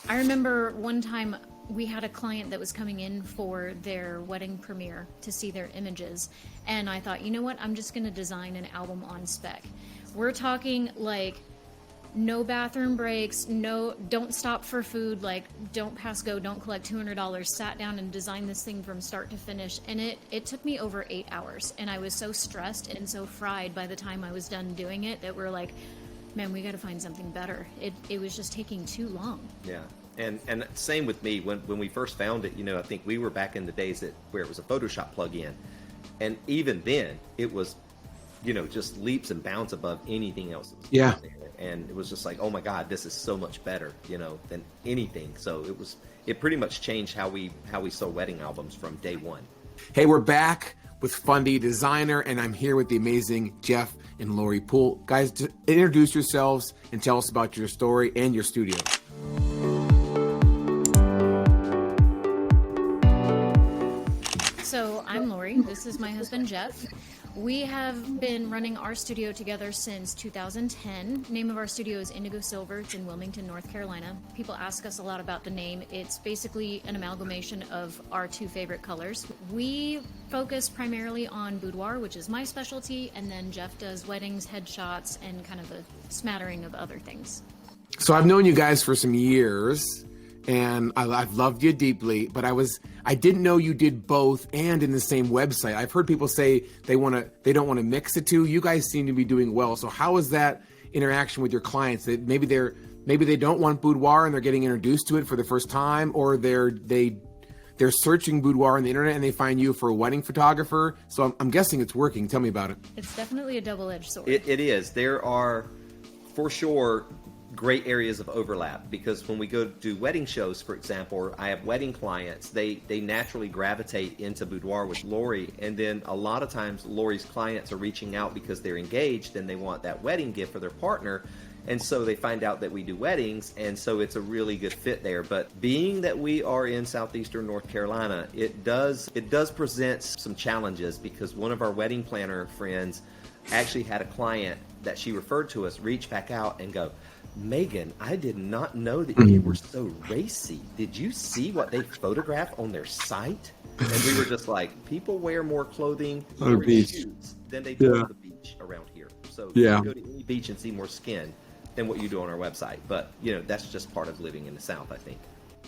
I remember one time we had a client that was coming in for their wedding premiere to see their images. And I thought, you know what? I'm just going to design an album on spec. We're talking like no bathroom breaks, don't stop for food, like don't pass go, don't collect $200. Sat down and designed this thing from start to finish. And it took me over 8 hours. And I was so stressed and so fried by the time I was done doing it that we're like, man, we got to find something better. It was just taking too long. Yeah. And same with me. When we first found it, I think we were back in the days where it was a Photoshop plug-in. And even then, it was, just leaps and bounds above anything else. Yeah. And it was just like, oh my God, this is so much better, than anything. So it pretty much changed how we saw wedding albums from day one. Hey, we're back with Fundy Designer, and I'm here with the amazing Jeff and Lori Poole. Guys, introduce yourselves and tell us about your story and your studio. So I'm Lori. This is my husband, Jeff. We have been running our studio together since 2010. Name of our studio is Indigo Silver. It's in Wilmington, North Carolina. People ask us a lot about the name. It's basically an amalgamation of our two favorite colors. We focus primarily on boudoir, which is my specialty, and then Jeff does weddings, headshots, and kind of a smattering of other things. So I've known you guys for some years, and I've loved you deeply, but I didn't know you did both and in the same website. I've heard people say they don't want to mix the two. You guys seem to be doing well. So how is that interaction with your clients? That maybe they don't want boudoir and they're getting introduced to it for the first time, or they're searching boudoir on the internet and they find you for a wedding photographer. So I'm guessing it's working. Tell me about it. It's definitely a double-edged sword. It is. There are, for sure, great areas of overlap, because when we go do wedding shows, for example, or I have wedding clients, they naturally gravitate into boudoir with Lori, and then a lot of times Lori's clients are reaching out because they're engaged and they want that wedding gift for their partner, and so they find out that we do weddings, and so it's a really good fit there. But being that we are in southeastern North Carolina, it does present some challenges, because one of our wedding planner friends actually had a client that she referred to us reach back out and go, Megan, I did not know that you were so racy. Did you see what they photograph on their site? And we were just like, people wear more clothing or shoes than they do on the beach around here. So you can go to any beach and see more skin than what you do on our website. But, that's just part of living in the South, I think.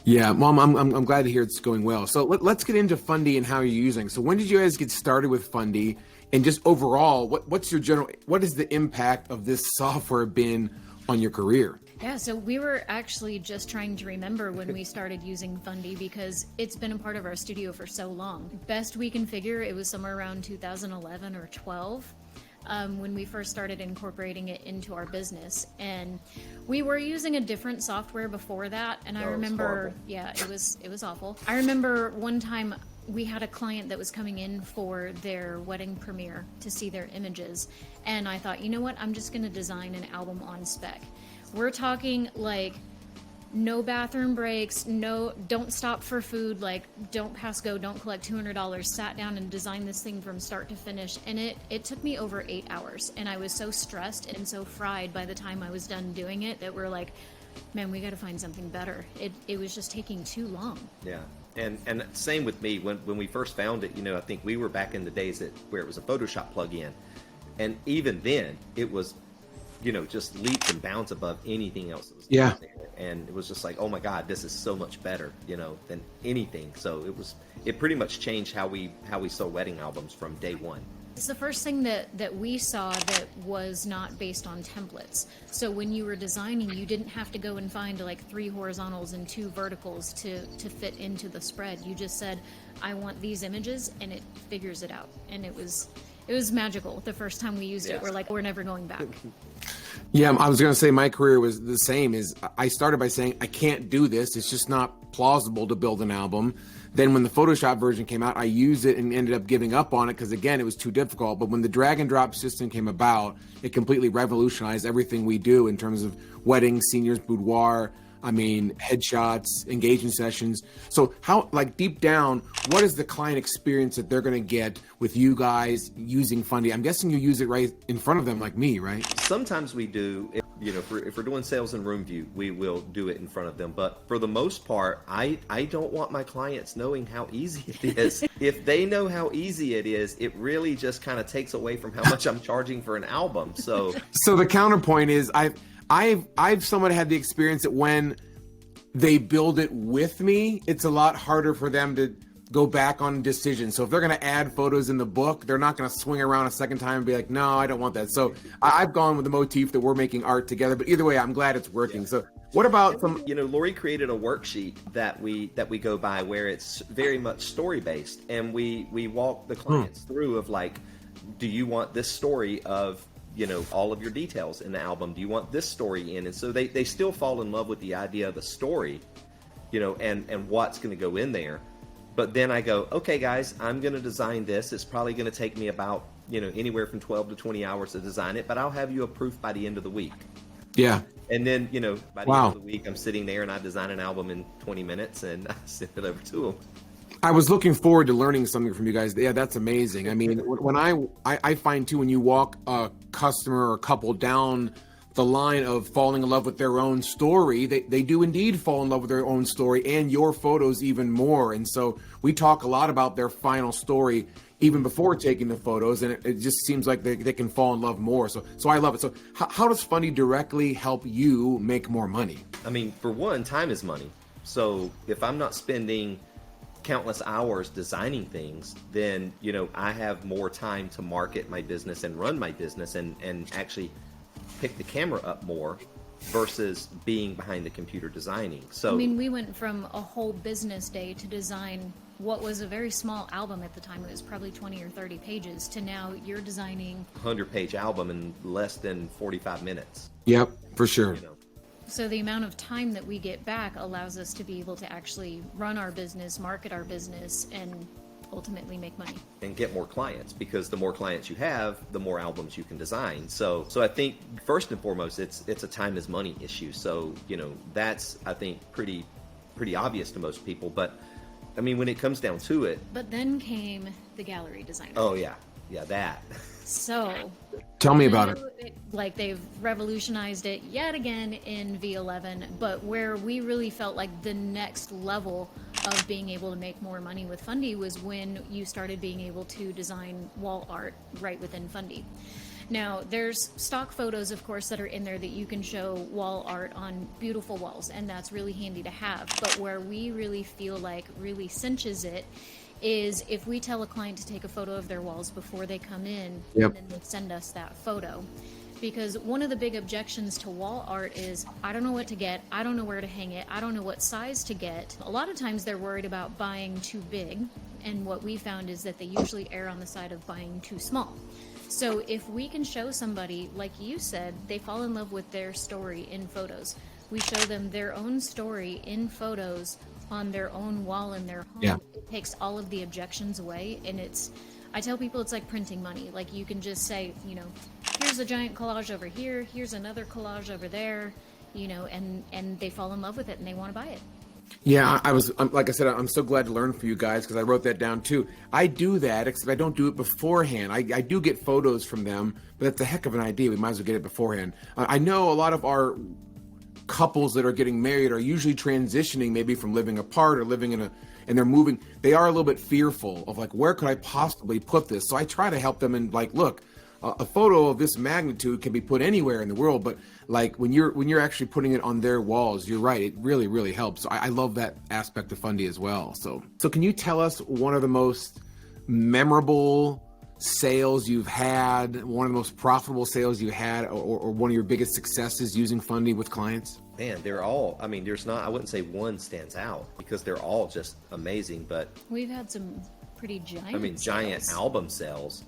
Yeah, Mom, I'm glad to hear it's going well. So let's get into Fundy and how you're using. So when did you guys get started with Fundy? And just overall, what is the impact of this software been on your career? Yeah, so we were actually just trying to remember when we started using Fundy, because it's been a part of our studio for so long. Best we can figure, it was somewhere around 2011 or 12 when we first started incorporating it into our business. And we were using a different software before that, and I remember, it was awful. I remember one time we had a client that was coming in for their wedding premiere to see their images, and I thought, you know what, I'm just going to design an album on spec. We're talking like no bathroom breaks, don't stop for food, like don't pass go, don't collect $200. Sat down and designed this thing from start to finish, and it took me over 8 hours, and I was so stressed and so fried by the time I was done doing it that we're like, man, we got to find something better. It was just taking too long. Yeah. And same with me. When we first found it, I think we were back in the days where it was a Photoshop plug-in. And even then, it was, just leaps and bounds above anything else that was there. And it was just like, oh my God, this is so much better, than anything. So it pretty much changed how we saw wedding albums from day one. It's the first thing that we saw that was not based on templates. So when you were designing, you didn't have to go and find like 3 horizontals and 2 verticals to fit into the spread. You just said, I want these images, and it figures it out. And it was magical. The first time we used it, we're like, we're never going back. Yeah, I was going to say my career was the same. I started by saying, I can't do this. It's just not plausible to build an album. Then when the Photoshop version came out, I used it and ended up giving up on it because, again, it was too difficult. But when the drag and drop system came about, it completely revolutionized everything we do in terms of weddings, seniors, boudoir, headshots, engagement sessions. So how, deep down, what is the client experience that they're going to get with you guys using Fundy? I'm guessing you use it right in front of them like me, right? Sometimes we do. if we're doing sales in room view, we will do it in front of them. But for the most part, I don't want my clients knowing how easy it is. If they know how easy it is, it really just kind of takes away from how much I'm charging for an album. So the counterpoint is I've somewhat had the experience that when they build it with me, it's a lot harder for them to go back on decisions. So if they're going to add photos in the book, they're not going to swing around a second time and be like, no, I don't want that. So I've gone with the motif that we're making art together, but either way, I'm glad it's working. Yeah. So what about some, Lori created a worksheet that we go by where it's very much story based. And we walk the clients through of like, do you want this story of, all of your details in the album? Do you want this story in? And so they still fall in love with the idea of the story, and what's going to go in there. But then I go, okay, guys, I'm going to design this. It's probably going to take me about, anywhere from 12 to 20 hours to design it, but I'll have you approved by the end of the week. Yeah. And then, by the end of the week, I'm sitting there and I design an album in 20 minutes and I send it over to them. I was looking forward to learning something from you guys. Yeah, that's amazing. I mean, when I find too, when you walk a customer or a couple down the line of falling in love with their own story, they do indeed fall in love with their own story and your photos even more. And so we talk a lot about their final story even before taking the photos, and it just seems like they can fall in love more. So I love it. So how does Fundy directly help you make more money? I mean, for one, time is money. So if I'm not spending countless hours designing things, then, I have more time to market my business and run my business and actually pick the camera up more versus being behind the computer designing. So we went from a whole business day to design what was a very small album at the time. It was probably 20 or 30 pages to now you're designing a 100-page album in less than 45 minutes. Yep, for sure. So the amount of time that we get back allows us to be able to actually run our business, market our business, and ultimately make money and get more clients, because the more clients you have, the more albums you can design. So I think first and foremost, it's a time is money issue. So that's, I think, pretty obvious to most people. But I mean, when it comes down to it. But then came the gallery designer. Oh yeah, that. So tell me about it. Like, they've revolutionized it yet again in V11, but where we really felt like the next level of being able to make more money with Fundy was when you started being able to design wall art right within Fundy. Now, there's stock photos, of course, that are in there that you can show wall art on beautiful walls, and that's really handy to have. But where we really feel like really cinches it is if we tell a client to take a photo of their walls before they come in, and then they send us that photo. Because one of the big objections to wall art is, I don't know what to get, I don't know where to hang it, I don't know what size to get. A lot of times they're worried about buying too big, and what we found is that they usually err on the side of buying too small. So if we can show somebody, like you said, they fall in love with their story in photos. We show them their own story in photos on their own wall in their home. Yeah. It takes all of the objections away, and I tell people it's like printing money. Like, you can just say, here's a giant collage over here, here's another collage over there, and they fall in love with it and they want to buy it. Yeah, like I said, I'm so glad to learn from you guys, because I wrote that down too. I do that, except I don't do it beforehand. I do get photos from them, but that's a heck of an idea. We might as well get it beforehand. I know a lot of our couples that are getting married are usually transitioning, maybe from living apart or living and they're moving. They are a little bit fearful of like, where could I possibly put this? So I try to help them and like, look, a photo of this magnitude can be put anywhere in the world, but like when you're actually putting it on their walls, you're right, it really, really helps. So I love that aspect of Fundy as well. So can you tell us one of the most memorable sales you've had, one of the most profitable sales you had, or one of your biggest successes using Fundy with clients? Man, they're all, I wouldn't say one stands out, because they're all just amazing, but we've had some pretty giant giant album sales,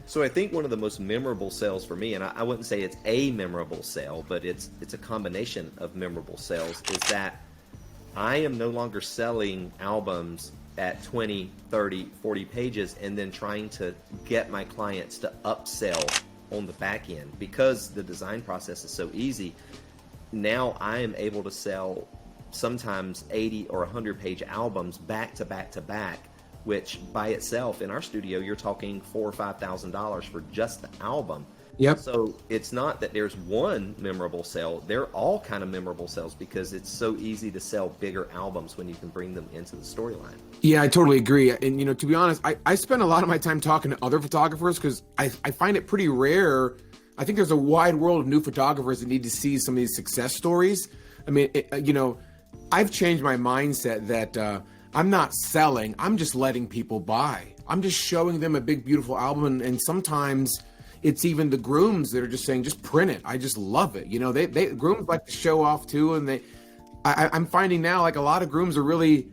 So I think one of the most memorable sales for me, and I wouldn't say it's a memorable sale, but it's a combination of memorable sales, is that I am no longer selling albums at 20, 30, 40 pages and then trying to get my clients to upsell on the back end. Because the design process is so easy, now I am able to sell sometimes 80 or 100 page albums back to back to back, which by itself in our studio, you're talking $4,000 or $5,000 for just the album. Yep. So it's not that there's one memorable sale. They're all kind of memorable sales because it's so easy to sell bigger albums when you can bring them into the storyline. Yeah, I totally agree. And, to be honest, I spend a lot of my time talking to other photographers because I find it pretty rare. I think there's a wide world of new photographers that need to see some of these success stories. I mean, I've changed my mindset that I'm not selling. I'm just letting people buy. I'm just showing them a big, beautiful album. And sometimes it's even the grooms that are just saying, just print it. I just love it. They grooms like to show off too. And I'm finding now, like, a lot of grooms are really,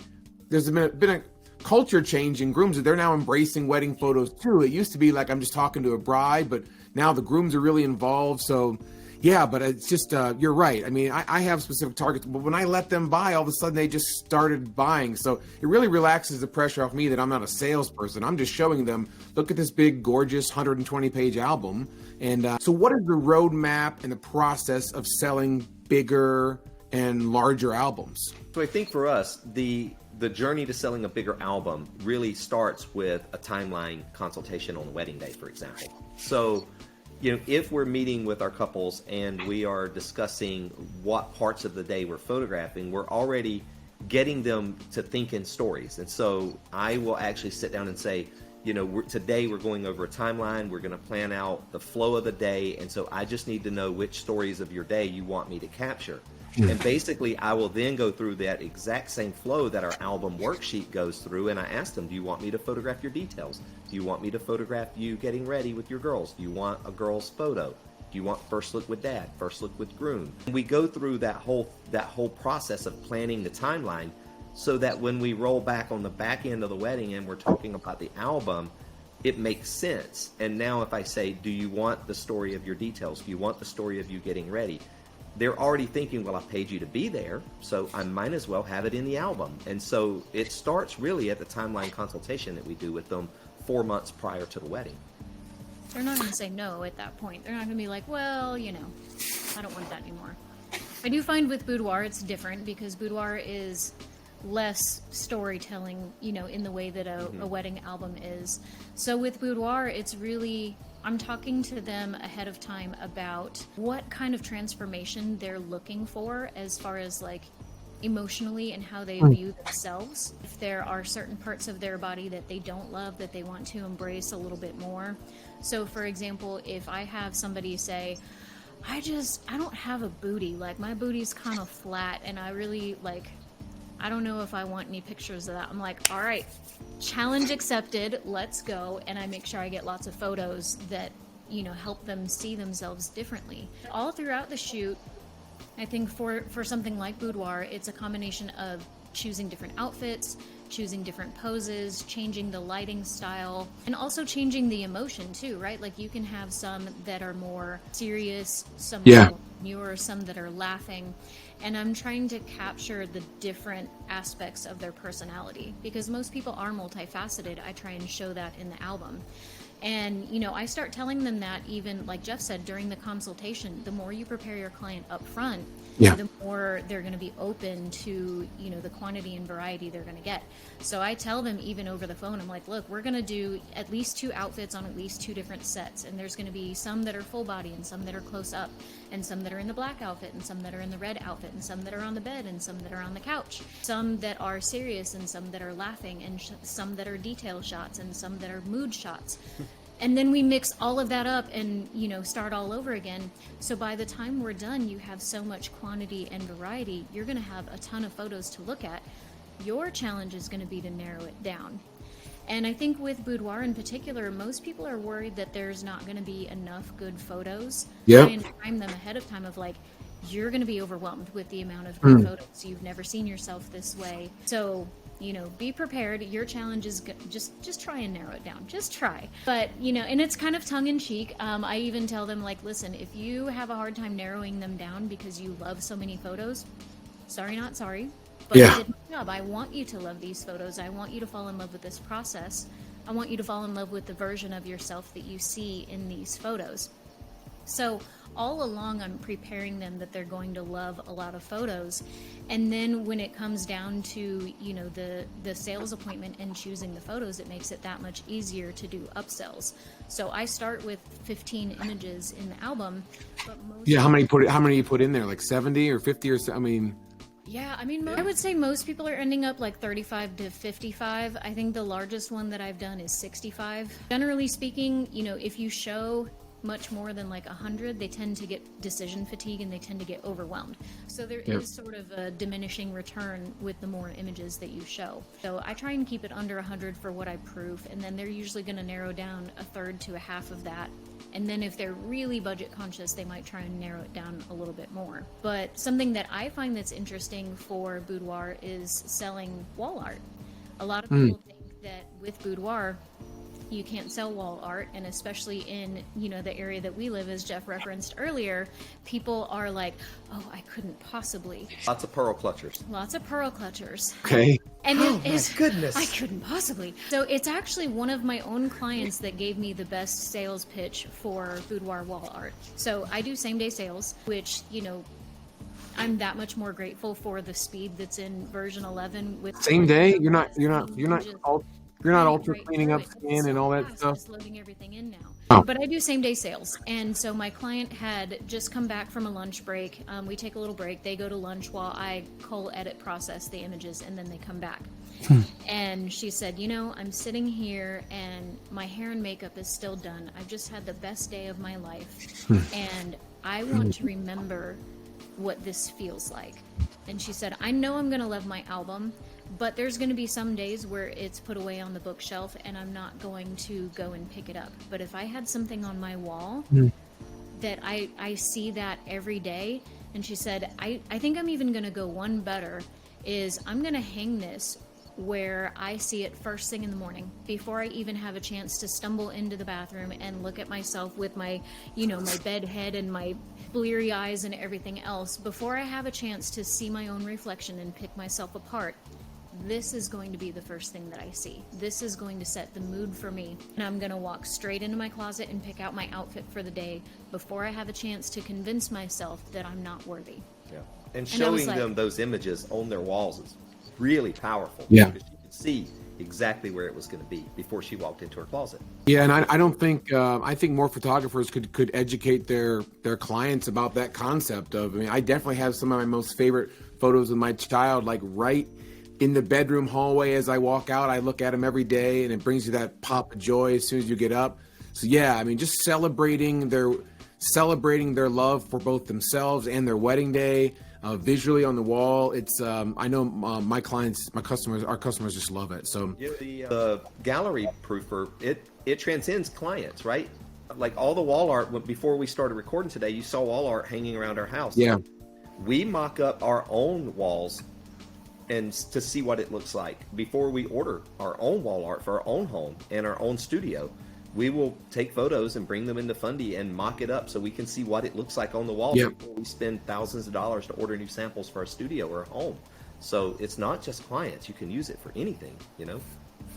there's been a culture change in grooms that they're now embracing wedding photos too. It used to be like, I'm just talking to a bride, but now the grooms are really involved. So yeah, but it's just, you're right. I mean, I have specific targets, but when I let them buy, all of a sudden they just started buying. So it really relaxes the pressure off me that I'm not a salesperson. I'm just showing them, look at this big, gorgeous 120-page album. And so what is the roadmap and the process of selling bigger and larger albums? So I think for us, the journey to selling a bigger album really starts with a timeline consultation on the wedding day, for example. So, if we're meeting with our couples and we are discussing what parts of the day we're photographing, we're already getting them to think in stories. And so I will actually sit down and say, today we're going over a timeline. We're going to plan out the flow of the day. And so I just need to know which stories of your day you want me to capture. And basically, I will then go through that exact same flow that our album worksheet goes through, and I ask them, do you want me to photograph your details? Do you want me to photograph you getting ready with your girls? Do you want a girl's photo? Do you want first look with dad, first look with groom? And we go through that whole process of planning the timeline so that when we roll back on the back end of the wedding and we're talking about the album, it makes sense. And now if I say, do you want the story of your details? Do you want the story of you getting ready? They're already thinking, well, I paid you to be there, so I might as well have it in the album. And so it starts really at the timeline consultation that we do with them 4 months prior to the wedding. They're not going to say no at that point. They're not going to be like, well, I don't want that anymore. I do find with boudoir it's different because boudoir is less storytelling, in the way that a wedding album is. So with boudoir, it's really, I'm talking to them ahead of time about what kind of transformation they're looking for as far as like emotionally and how they view themselves. If there are certain parts of their body that they don't love, that they want to embrace a little bit more. So for example, if I have somebody say, I don't have a booty, like my booty's kind of flat and I really I don't know if I want any pictures of that. I'm like, all right, challenge accepted, let's go. And I make sure I get lots of photos that, help them see themselves differently. All throughout the shoot, I think for something like boudoir, it's a combination of choosing different outfits, choosing different poses, changing the lighting style, and also changing the emotion too, right? Like you can have some that are more serious, some newer, some that are laughing. And I'm trying to capture the different aspects of their personality because most people are multifaceted. I try and show that in the album. And, I start telling them that even, like Jeff said, during the consultation, the more you prepare your client up front, the more they're going to be open to, the quantity and variety they're going to get. So I tell them even over the phone, I'm like, look, we're going to do at least 2 outfits on at least 2 different sets. And there's going to be some that are full body and some that are close up and some that are in the black outfit and some that are in the red outfit and some that are on the bed and some that are on the couch. Some that are serious and some that are laughing and some that are detail shots and some that are mood shots. And then we mix all of that up and, start all over again. So by the time we're done, you have so much quantity and variety, you're going to have a ton of photos to look at. Your challenge is going to be to narrow it down. And I think with boudoir in particular, most people are worried that there's not going to be enough good photos. Yeah. Try and prime them ahead of time of you're going to be overwhelmed with the amount of good photos. You've never seen yourself this way. So, be prepared. Your challenge is just try and narrow it down. Just try. But, and it's kind of tongue in cheek. I even tell them listen, if you have a hard time narrowing them down because you love so many photos, sorry, not sorry. But I did my job. I want you to love these photos. I want you to fall in love with this process. I want you to fall in love with the version of yourself that you see in these photos. So all along I'm preparing them that they're going to love a lot of photos. And then when it comes down to, you know, the sales appointment and choosing the photos, it makes it that much easier to do upsells. So I start with 15 images in the album, but most Yeah, how many you put in there? Like 70 or 50 or so? I mean, yeah, I mean, I would say most people are ending up like 35 to 55. I think the largest one that I've done is 65. Generally speaking, you know, if you show much more than like 100, they tend to get decision fatigue and they tend to get overwhelmed. So there is sort of a diminishing return with the more images that you show. So I try and keep it under 100 for what I proof, and then they're usually going to narrow down a third to a half of that. And then if they're really budget conscious, they might try and narrow it down a little bit more. But something that I find that's interesting for boudoir is selling wall art. A lot of people think that with boudoir, you can't sell wall art, and especially in, you know, the area that we live, as Jeff referenced earlier, people are like, oh, I couldn't possibly. Lots of pearl clutchers. Lots of pearl clutchers. okay. And Oh, it my is, goodness. I couldn't possibly. So it's actually one of my own clients that gave me the best sales pitch for boudoir wall art. So I do same day sales, which, you know, I'm that much more grateful for the speed that's in version 11 with Same day? You're not Right ultra cleaning through up it. It's skin and so all that fast, stuff. just loading everything in now. Oh. But I do same day sales, and so my client had just come back from a lunch break. We take a little break. They go to lunch while I edit process the images, and then they come back. And she said, you know, I'm sitting here and my hair and makeup is still done. I've just had the best day of my life, and I want to remember what this feels like. And she said, I know I'm going to love my album, but there's going to be some days where it's put away on the bookshelf and I'm not going to go and pick it up. But if I had something on my wall that I see that every day, and she said, I think I'm even going to go one better, is I'm going to hang this where I see it first thing in the morning before I even have a chance to stumble into the bathroom and look at myself with my, you know, my bed head and my bleary eyes and everything else. Before I have a chance to see my own reflection and pick myself apart, this is going to be the first thing that I see. This is going to set the mood for me. And I'm going to walk straight into my closet and pick out my outfit for the day before I have a chance to convince myself that I'm not worthy. Yeah. And And I was showing like- them those images on their walls is really powerful. Yeah. Because you could see exactly where it was going to be before she walked into her closet. Yeah, and I don't think I think more photographers could educate their clients about that concept of. I mean, I definitely have some of my most favorite photos of my child, like right in the bedroom hallway as I walk out. I look at them every day, and it brings you that pop of joy as soon as you get up. So yeah, I mean, just celebrating their love for both themselves and their wedding day. Visually on the wall, it's I know our customers just love it. So The gallery proofer, it transcends clients, right? Like all the wall art, before we started recording today, you saw wall art hanging around our house. yeah, We mock up our own walls and to see what it looks like before we order our own wall art for our own home and our own studio. We will take photos and bring them into Fundy and mock it up so we can see what it looks like on the wall before we spend thousands of dollars to order new samples for our studio or home. So it's not just clients. You can use it for anything, you know?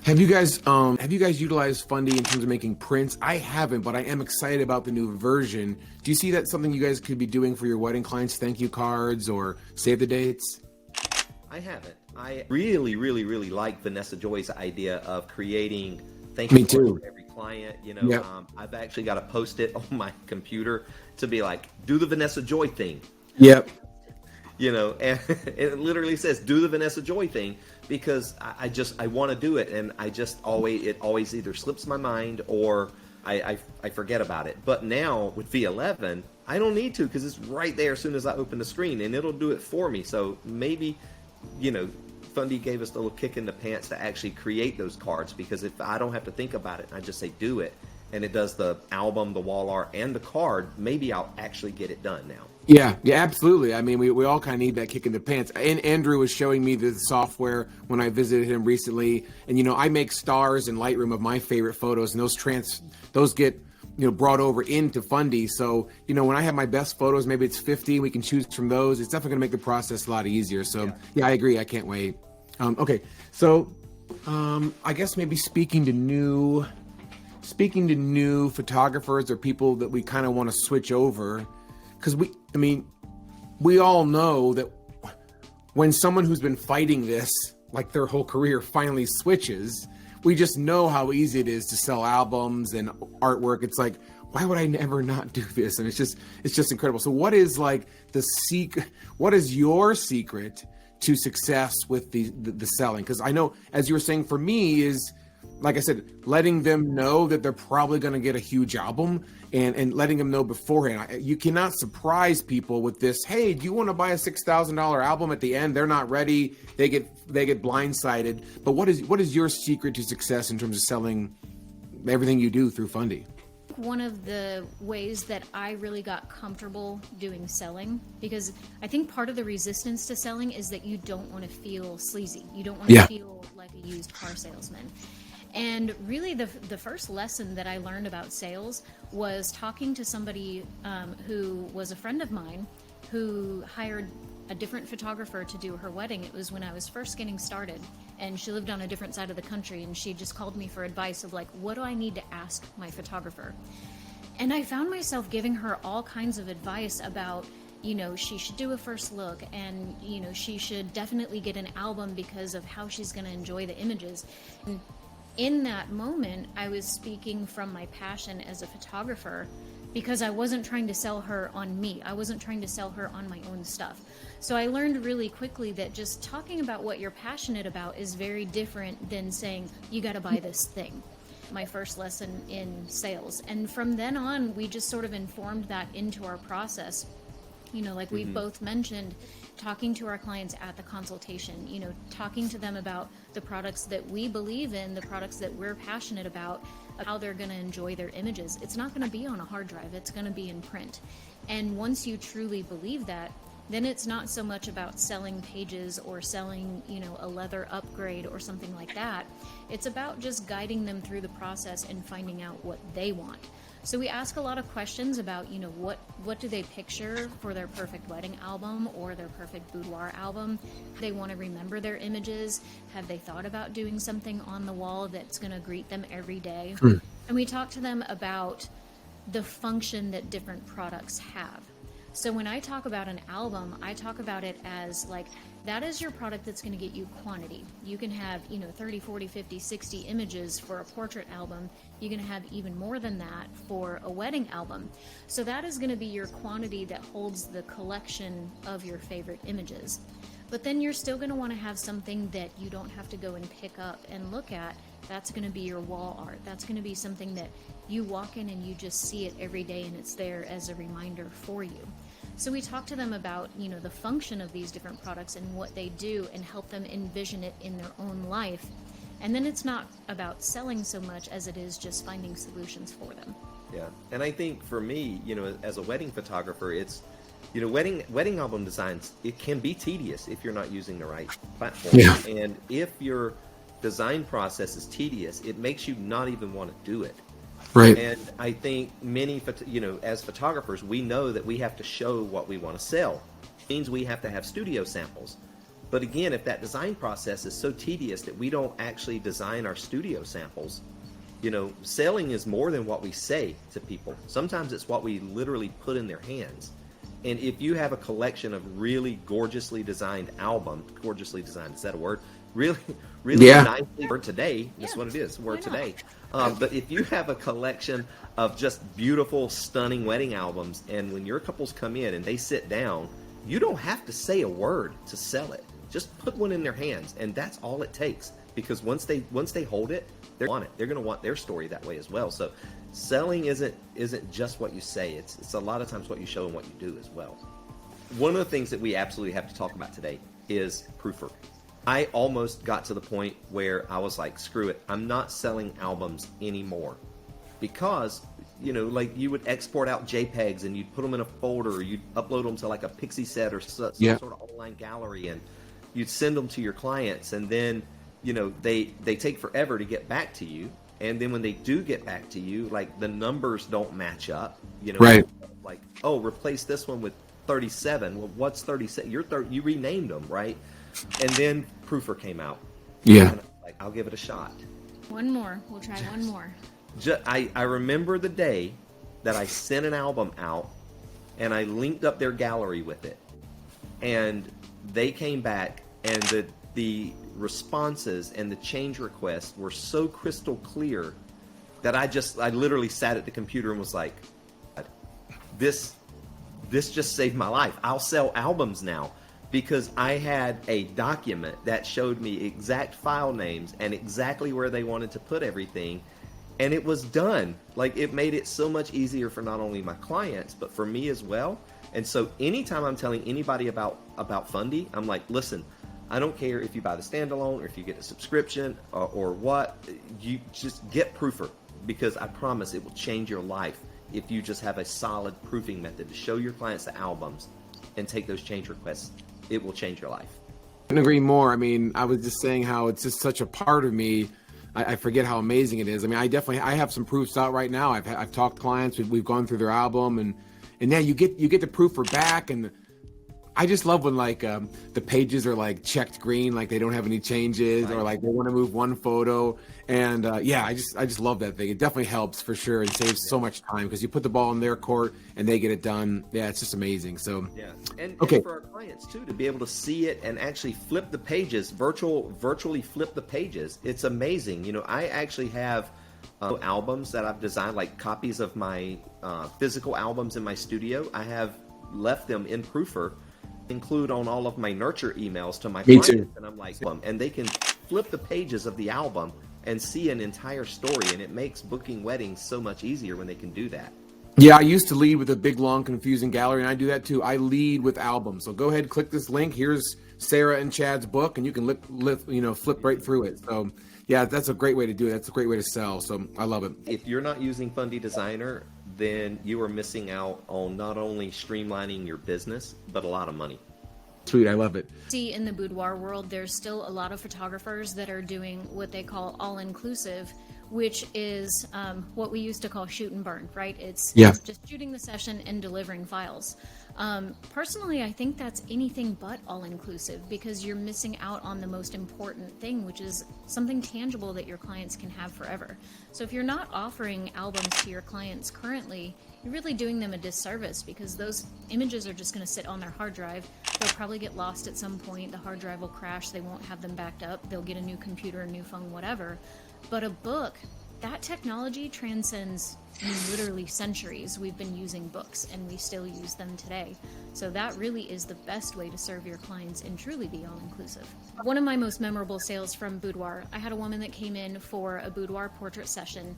Have you guys utilized Fundy in terms of making prints? I haven't, but I am excited about the new version. Do you see that something you guys could be doing for your wedding clients? Thank you cards or save the dates? I haven't. I really, really, really like Vanessa Joy's idea of creating thank Me you cards too. for every client. You know, Yep. I've actually got to post it on my computer to be like, do the Vanessa Joy thing. Yep. You know, and it literally says do the Vanessa Joy thing because I want to do it, and it always either slips my mind or I forget about it. But now with V11, I don't need to because it's right there as soon as I open the screen, and it'll do it for me. So maybe, you know, Fundy gave us a little kick in the pants to actually create those cards, because if I don't have to think about it, I just say do it, and it does the album, the wall art, and the card, maybe I'll actually get it done now. Yeah, absolutely. I mean, we all kind of need that kick in the pants. And Andrew was showing me the software when I visited him recently. And, you know, I make stars in Lightroom of my favorite photos, and those get, you know, brought over into Fundy. So, you know, when I have my best photos, maybe it's 50, we can choose from those. It's definitely going to make the process a lot easier. So, yeah, I agree. I can't wait. Okay, so I guess maybe speaking to new speaking to new photographers or people that we kind of want to switch over, because we all know that when someone who's been fighting this like their whole career finally switches, we just know how easy it is to sell albums and artwork. It's like, why would I never not do this? And it's just incredible. So what is like what is your secret to success with the selling? Because I know, as you were saying, for me is, like I said, letting them know that they're probably going to get a huge album and letting them know beforehand. You cannot surprise people with this. Hey, do you want to buy a $6,000 album at the end? They're not ready. They get blindsided. But what is your secret to success in terms of selling everything you do through Fundy? One of the ways that I really got comfortable doing selling, because I think part of the resistance to selling is that you don't want to feel sleazy. You don't want to feel like a used car salesman. And really the first lesson that I learned about sales was talking to somebody who was a friend of mine who hired a different photographer to do her wedding. It was when I was first getting started, and she lived on a different side of the country, and she just called me for advice of like, what do I need to ask my photographer? And I found myself giving her all kinds of advice about, she should do a first look, and, she should definitely get an album because of how she's going to enjoy the images. And in that moment, I was speaking from my passion as a photographer, because I wasn't trying to sell her on me. I wasn't trying to sell her on my own stuff. So I learned really quickly that just talking about what you're passionate about is very different than saying, you got to buy this thing. My first lesson in sales. And from then on, we just sort of informed that into our process. Like we've both mentioned, talking to our clients at the consultation, talking to them about the products that we believe in, the products that we're passionate about, how they're going to enjoy their images. It's not going to be on a hard drive. It's going to be in print. And once you truly believe that, then it's not so much about selling pages or selling, a leather upgrade or something like that. It's about just guiding them through the process and finding out what they want. So we ask a lot of questions about, what do they picture for their perfect wedding album or their perfect boudoir album? They want to remember their images. Have they thought about doing something on the wall that's going to greet them every day? And we talk to them about the function that different products have. So when I talk about an album, I talk about it as like, that is your product that's going to get you quantity. You can have, 30, 40, 50, 60 images for a portrait album. You're going to have even more than that for a wedding album. So that is going to be your quantity that holds the collection of your favorite images. But then you're still going to want to have something that you don't have to go and pick up and look at. That's going to be your wall art. That's going to be something that you walk in and you just see it every day, and it's there as a reminder for you. So we talk to them about, the function of these different products and what they do, and help them envision it in their own life. And then it's not about selling so much as it is just finding solutions for them. Yeah. And I think for me, as a wedding photographer, it's, wedding album designs, it can be tedious if you're not using the right platform. Yeah. And if your design process is tedious, it makes you not even want to do it. Right. And I think many, as photographers, we know that we have to show what we want to sell. It means we have to have studio samples. But again, if that design process is so tedious that we don't actually design our studio samples, selling is more than what we say to people. Sometimes it's what we literally put in their hands. And if you have a collection of really gorgeously designed albums, gorgeously designed, is that a word? Really nicely for today. That's what it is. Word today. But if you have a collection of just beautiful, stunning wedding albums, and when your couples come in and they sit down, you don't have to say a word to sell it. Just put one in their hands, and that's all it takes. Because once they hold it, they're on it. They're going to want their story that way as well. So selling isn't just what you say. It's a lot of times what you show and what you do as well. One of the things that we absolutely have to talk about today is proofer. I almost got to the point where I was like, screw it, I'm not selling albums anymore. Because, like you would export out JPEGs and you'd put them in a folder, or you'd upload them to like a Pixie set or some sort of online gallery, and you'd send them to your clients, and then, they take forever to get back to you. And then when they do get back to you, like the numbers don't match up, Right. Like, oh, replace this one with 37. Well, what's 37? You renamed them, right? And then Proofer came out. Yeah. And I'm like, I'll give it a shot. One more. We'll try one more. I remember the day that I sent an album out and I linked up their gallery with it, and they came back, and the responses and the change requests were so crystal clear that I literally sat at the computer and was like, this just saved my life. I'll sell albums now, because I had a document that showed me exact file names and exactly where they wanted to put everything, and it was done. Like, it made it so much easier for not only my clients but for me as well. And so anytime I'm telling anybody about Fundy, I'm like, listen, I don't care if you buy the standalone or if you get a subscription or what, you just get Proofer, because I promise it will change your life if you just have a solid proofing method to show your clients the albums and take those change requests. It will change your life. I couldn't agree more. I mean, I was just saying how it's just such a part of me. I forget how amazing it is. I mean, I have some proofs out right now. I've talked to clients. We've gone through their album, and yeah, you get the proofer back, and I just love when like the pages are like checked green, like they don't have any changes, or like they want to move one photo. And yeah, I just love that thing. It definitely helps for sure, and saves so much time, because you put the ball in their court and they get it done. Yeah, it's just amazing. So yeah, and okay, and for our clients too, to be able to see it and actually flip the pages, virtually flip the pages. It's amazing. You know, I actually have albums that I've designed, like copies of my physical albums in my studio. I have left them in Proofer, include on all of my nurture emails to my clients, too. and I'm like, and they can flip the pages of the album and see an entire story, and it makes booking weddings so much easier when they can do that. Yeah, I used to lead with a big, long, confusing gallery, and I do that too. I lead with albums. So go ahead, click this link. Here's Sarah and Chad's book, and you can flip right through it. So yeah, that's a great way to do it. That's a great way to sell. So I love it. If you're not using Fundy Designer, then you are missing out on not only streamlining your business, but a lot of money. Sweet, I love it. See, in the boudoir world, there's still a lot of photographers that are doing what they call all-inclusive, which is what we used to call shoot and burn, right? It's just shooting the session and delivering files. Personally, I think that's anything but all-inclusive, because you're missing out on the most important thing, which is something tangible that your clients can have forever. So if you're not offering albums to your clients currently, you're really doing them a disservice, because those images are just going to sit on their hard drive. They'll probably get lost at some point. The hard drive will crash. They won't have them backed up. They'll get a new computer, a new phone, whatever. But a book, that technology transcends literally centuries. We've been using books, and we still use them today. So that really is the best way to serve your clients and truly be all-inclusive. One of my most memorable sales from boudoir, I had a woman that came in for a boudoir portrait session,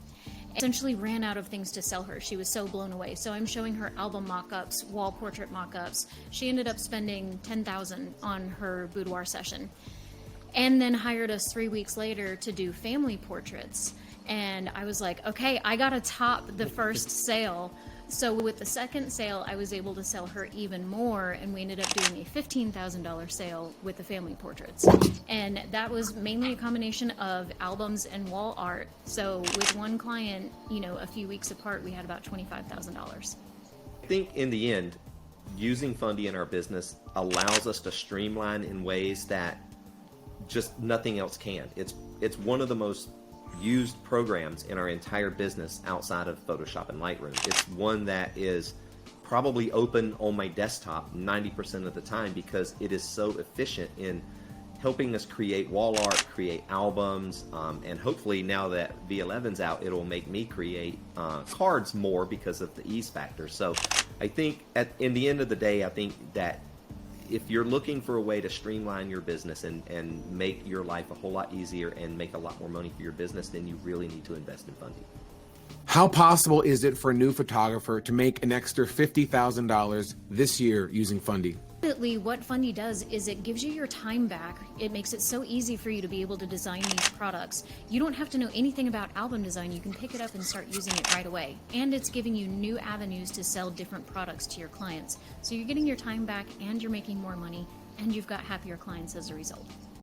essentially ran out of things to sell her. She was so blown away. So I'm showing her album mock-ups, wall portrait mock-ups. She ended up spending $10,000 on her boudoir session, and then hired us 3 weeks later to do family portraits. And I was like, okay, I gotta top the first sale. So with the second sale, I was able to sell her even more, and we ended up doing a $15,000 sale with the family portraits. And that was mainly a combination of albums and wall art. So with one client, a few weeks apart, we had about $25,000. I think in the end, using Fundy in our business allows us to streamline in ways that just nothing else can. It's one of the most used programs in our entire business outside of Photoshop and Lightroom. It's one that is probably open on my desktop 90% of the time, because it is so efficient in helping us create wall art, create albums, and hopefully now that V11's out, it'll make me create cards more because of the ease factor. So I think in the end of the day, I think that if you're looking for a way to streamline your business and make your life a whole lot easier and make a lot more money for your business, then you really need to invest in Fundy. How possible is it for a new photographer to make an extra $50,000 this year using Fundy? Ultimately, what Fundy does is it gives you your time back. It makes it so easy for you to be able to design these products. You don't have to know anything about album design. You can pick it up and start using it right away. And it's giving you new avenues to sell different products to your clients. So you're getting your time back, and you're making more money, and you've got happier clients as a result.